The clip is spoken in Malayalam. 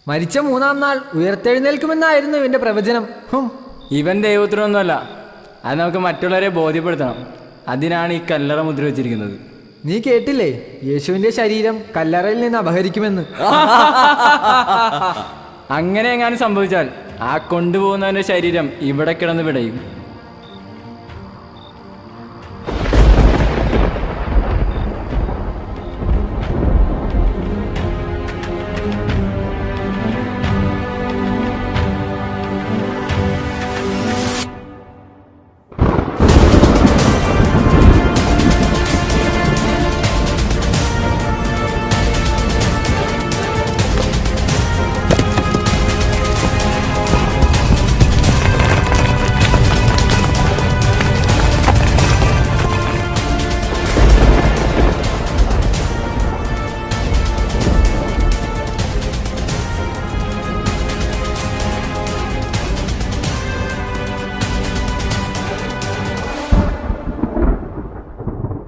മരിച്ച 3-ാം നാൾ ഉയർത്തെഴുന്നേൽക്കുമെന്നായിരുന്നു ഇവന്റെ പ്രവചനം. ഇവൻ ദൈവത്തിനൊന്നുമല്ല. അത് നമുക്ക് മറ്റുള്ളവരെ ബോധ്യപ്പെടുത്തണം. അതിനാണ് ഈ കല്ലറ മുദ്ര വെച്ചിരിക്കുന്നത്. നീ കേട്ടില്ലേ, യേശുവിന്റെ ശരീരം കല്ലറയിൽ നിന്ന് അപഹരിക്കുമെന്ന്. അങ്ങനെ എങ്ങാനും സംഭവിച്ചാൽ ആ കൊണ്ടുപോകുന്നവന്റെ ശരീരം ഇവിടെ കിടന്ന് വിടയും.